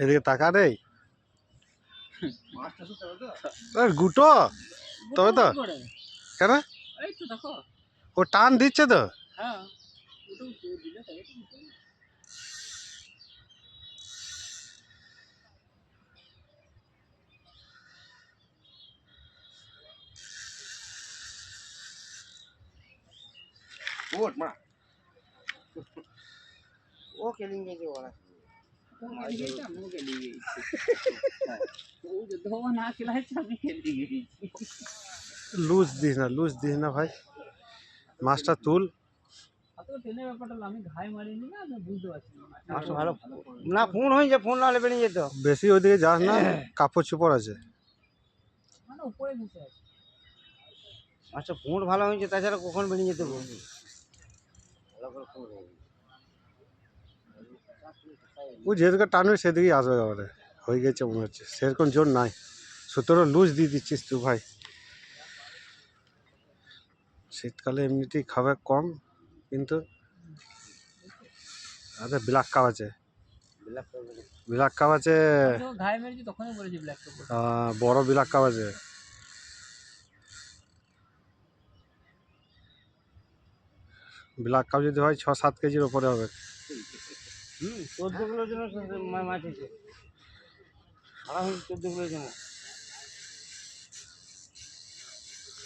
এদিকে টাকা নেই গুটো তবে তো কেন ও টান দিচ্ছে তো वो खेलेंगे जो वाला লুজ দিস না ভাই মাছটা তুল ভালো না ফোন হয়ে যায় ফোন নাহলে বেরিয়ে যেত বেশি ওইদিকে যাস না কাপড় চোপড় আছে আচ্ছা ফোন ভালো হয়েছে তাছাড়া কখন বেরিয়ে যেতে ও যেদিকে টানবে সেদিকেই আসবে এবারে হয়ে গেছে মনে হচ্ছে সেরকম জোর নাই সুতরাং লুজ দিয়ে দিচ্ছিস তুই ভাই শীতকালে এমনিতেই খাবে কম কিন্তু আরে ব্ল্যাক কাপ আছে বড় ব্ল্যাক কাপ আছে ব্ল্যাক কাপ যদি হয় 6-7 কেজির উপরে হবে 14 কিলোর জন্য মাছ আছে 14 কিলোর জন্য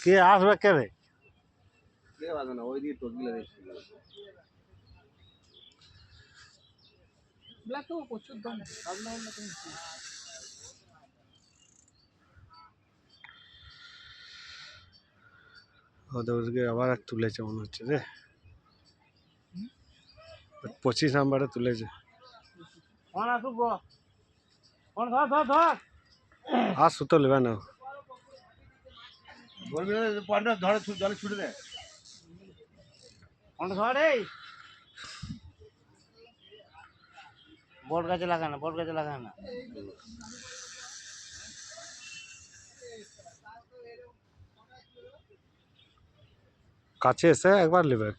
কে আসবে কে রে ওই দিয়ে 14 কিলো দেখছিল ব্ল্যাক তো প্রচুর দাম ওদেরকে আবার তুলেছে মনে হচ্ছে রে 25 নাম্বারে তুলেছে আর সুতো নেবে না জলে ছুটে দেয় বট গাছে লাগানো কাছে এসে একবার নেবে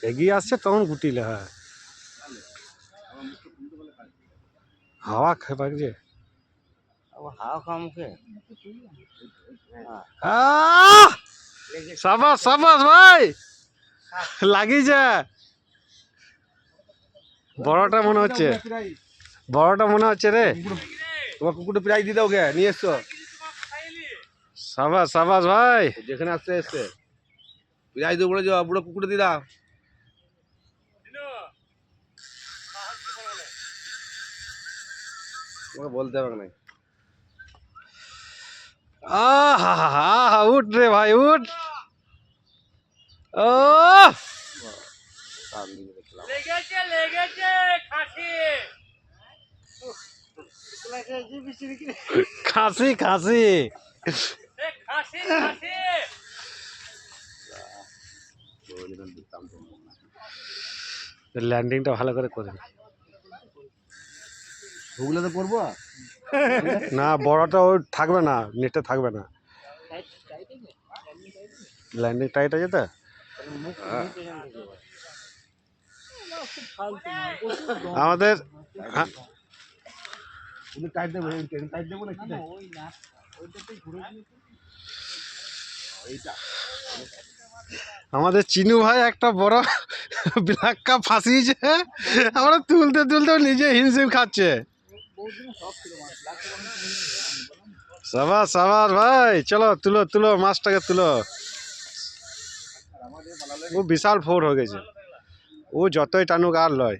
এগিয়ে আসছে তখন গুটিলে হ্যাঁ হাওয়া খেয়ে যে হাওয়া খাওয়া মুখে সাবাস সাবাস ভাই লাগি যা বড়টা মনে হচ্ছে রে তোমার কুকুরটা প্রাইজ দিয়ে দাও গে নিয়ে এসছো সাবাস সাবাস ভাই যেখানে আসতে এসছে প্রাইজ দেবো বলে যাও বুড়ো কুকুরটা দিয়ে দাও তোমাকে বলতে হবে না আহা উঠ রে ভাই উঠ ও খাসি খাসি ল্যান্ডিংটা ভালো করে করে ওগুলোতে পড়বো না বড়টা ওই থাকবে না নেটে থাকবে না ল্যান্ডিং টাইট আছে তো আমাদের টাইট দেবো টাইট দেবো না আমাদের চিনু ভাই একটা বড় ব্ল্যাক কাপ ফাঁসিয়েছে আমরা তুলতে তুলতে নিজে হিমশিম খাচ্ছে সাবাস সাবাস ভাই চলো তুলো তুলো মাছটাকে তুলো ও বিশাল ফোর হয়ে গেছে ও যতই টানুক আর লয়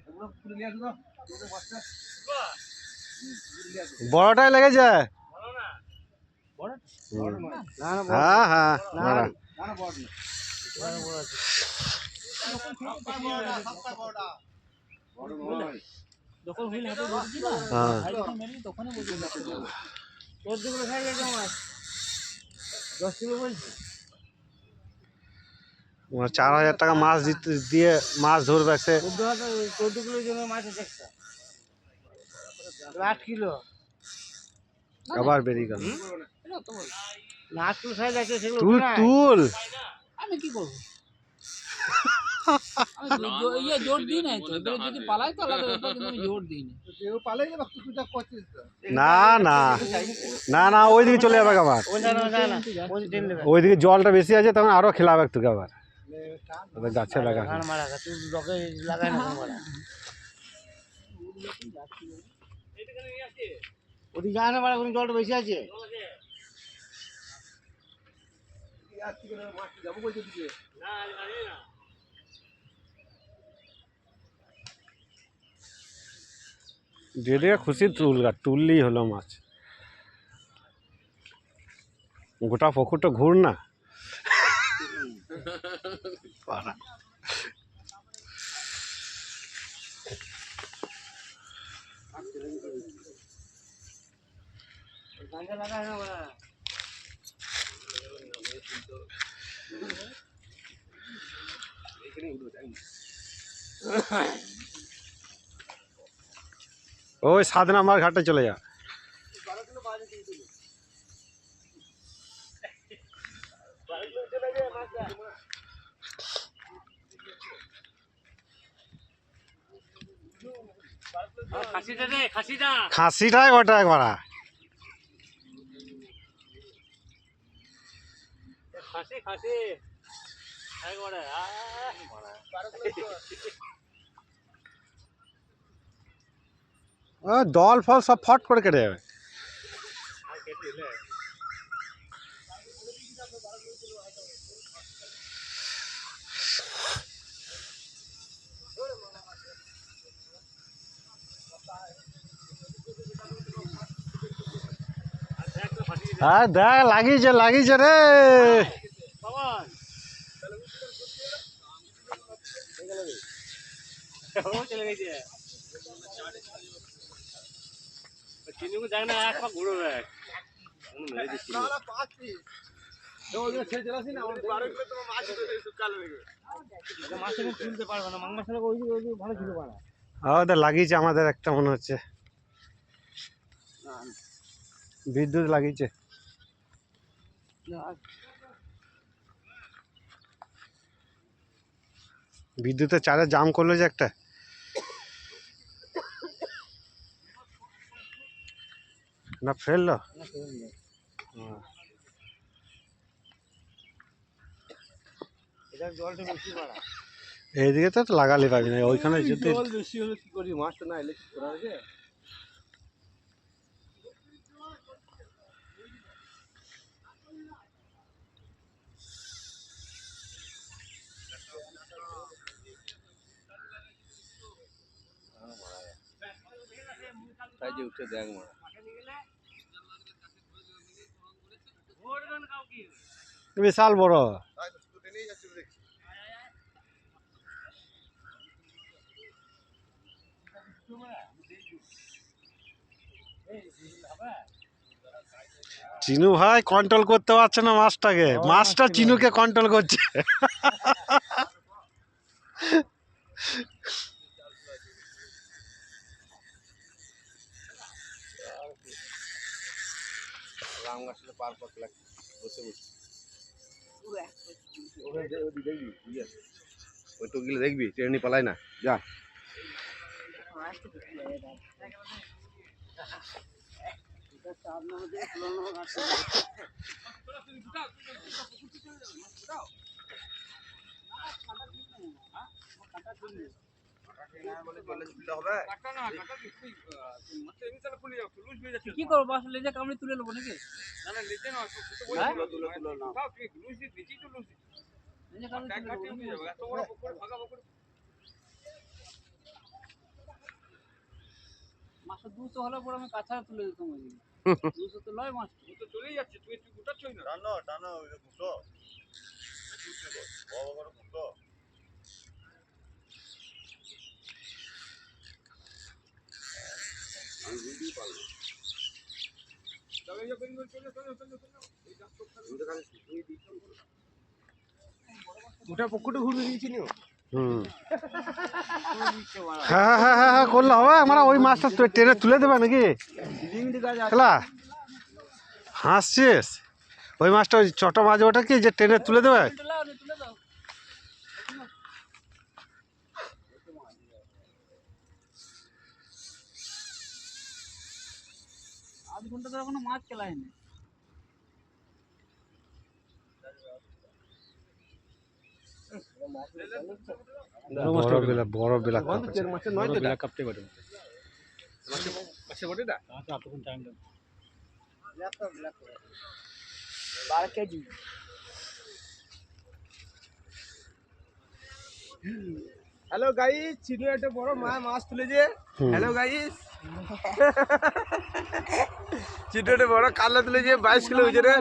বড়টাই লেগে যায় হ্যাঁ হ্যাঁ হ্যাঁ 4000 টাকা মাছ দিয়ে মাছ ধরবে সে 14 কিলোর জন্য মাছ আছে 8 কিলো আবার বেরিয়ে গেল না 8 কিলো সাইজ আছে সেগুলো তুল তুল আমি কি করব আমি ইয়ে জোর দিই নাই তো, এবারে যদি পালাই তো আলাদা ব্যাপার, কিন্তু আমি জোর দিই না। না না না না, ওইদিকে চলে যাবে আবার, ওইদিকে জলটা বেশি আছে, তখন আরো খেলাবে তোকে আবার ওদের গাছে লাগা। ওদিকে যায় না মারা, জলটা বেশি আছে। যেদিকে খুশি তুললেই হলো মাছ। গোটা পুকুরটা ঘুর না। ওই 7 নাম্বার ঘাটে চলে যা। খাসিটাই ওটা একবার দল ফল সব ফট করে কেটে যাবে। হ্যাঁ দেখ, লাগিয়েছে রে। ওদের লাগিয়েছে আমাদের একটা, মনে হচ্ছে বিদ্যুৎ লাগিয়েছে। বিদ্যুতের চারে জাম করলো যে একটা। না ফেললো। এইদিকে তো লাগালে পাবি না, ওইখানে যদি বেশি হলে কি করি, মাছটা না এলে কি করা হবে? উঠে দেখ মারা, বিশাল বড়। চিনু ভাই কন্ট্রোল করতে পারছে না মাছটাকে, মাছটা চিনুকে কন্ট্রোল করছে। রাম গাছটা পার করতে লাগছে বসে বসে। ওই তো গেলে দেখবি ট্রেনে পালাই না, যা। কি করবো, আসলে লেজে কামড়ে তুলে নেবো নাকি? লেজে কামড়ে তুলে নেবো। মাছটা 200 হলে পরে আমি কাছা তুলে দিতাম। 200 তো নয়, মাছ তো চলেই যাচ্ছে। তুই গুটাচ্ছই না। টানো টানো গুটো বড় বড় গুটো। ওটা পুকুরটা ঘুরে দিয়েছি নি। হ্যাঁ হ্যাঁ হ্যাঁ হ্যাঁ করলে হবে। আমরা ওই মাছটা টেনে তুলে দেবে নাকি? খেলা হাসছিস? ওই মাছটা, ওই ছোটো মাছ ওটা কি যে টেনে তুলে দেবে? আধ ঘন্টা ধরে কোনো মাছ খেলা হয়নি। বড় বেলা কাপতে পারে হ্যালো গাইস, চিনু একটা বড় মাছ তুলেছে। হ্যালো গাইস, চিনু একটা বড় কাতলা তুলেছে, 22 কিলো হয়েছে রে।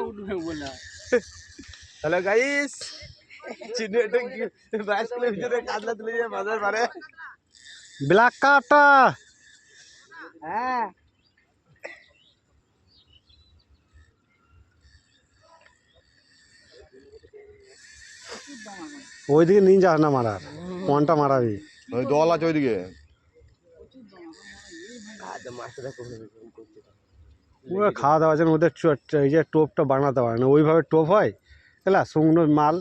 হ্যালো গাইস, চিনু একটা 22 কিলো হয়েছে রে, কাতলা তুলেছে বাজার পারে। ব্ল্যাক কাপটা হ্যাঁ ওইদিকে নিয়ে যাস না মারার, কোনটা মারাবি? ওই দল আছে ওইদিকে। ওরা খাওয়া দাওয়ার জন্য ওদের এই যে টোপটা বানাতে পারে না, ওইভাবে টোপ হয় এলা শুকনো মাল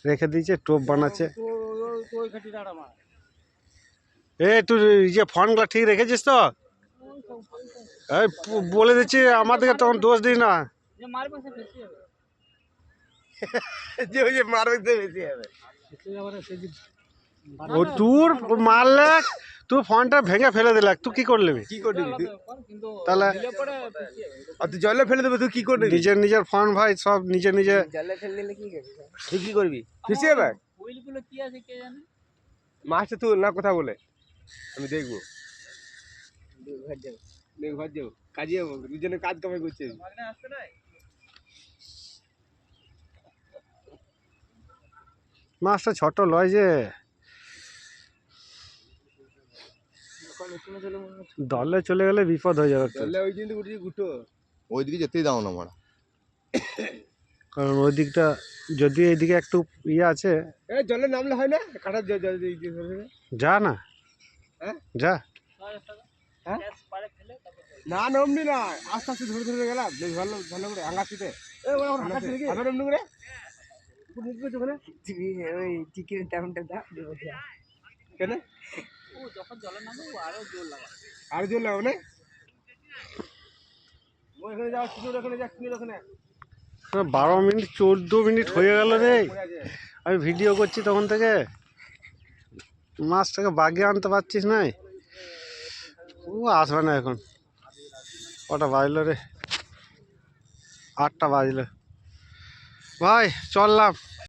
রেখে দিয়েছে, টোপ বানাচ্ছে। এ তুই এই যে ফোনগুলো ঠিক রেখেছিস তো? এই বলে দিচ্ছি আমাদেরকে তখন দোষ দিই না। যে মারবে সে বেশি হবে। যে ওই যে মারবে তো বেশি হবে। ও তোর মারলে তুই ফোনটা ভেঙে ফেলে দিলে, তুই কি করলি? কি করবি তুই? কিন্তু তাহলে দিলে পরে বেশি হবে। আর তুই জলে ফেলে দেবে, তুই কি করবি? নিজের ফোন ভাই সব নিজে জলে ফেলে দিলে কি করবি? তুই কি করবি? বেশি হবে। হুইলগুলো কি আছে কে জানে। মাছটা তুই না কথা বলে আমি দেখবো। ঘর যাবো কাজে যাবো, দুজনে কাজ কামাই করছে। মাছটা ছোট লয় যে, দলে চলে গেলে বিপদ হয়ে যাবে তো। জলে ওই জন্য উঠেছি গুটো। ওইদিকে যেতেই দাও না মারা। কারণ ওই দিকটা যদি এইদিকে একটু ইয়ে আছে, এ জলে নামলে হয় না, কাটার জল যা না হ্যাঁ? যা। হ্যাঁ? গ্যাস পারে ফেলে তারপর না নামবি না, আস্তে আস্তে ধরে ধরে গেলাম বেশ ভালো ভালো করে আঙ্গাছিতে। আবার নামবি করে ওই টিকির দামটা দাও কেন? ও যখন জলে নামবে ও আরো জোর লাগাবে। আর জল লাগাবো না, ওখানে যাও, ওখানে যা, ওখানে 12 মিনিট 14 মিনিট হয়ে গেল রে, আমি ভিডিও করছি তখন থেকে। মাছটাকে বাগিয়ে আনতে পারছিস না? ও আসবে না এখন। কটা বাজলো রে? 8টা বাজলো। ভাই চললাম।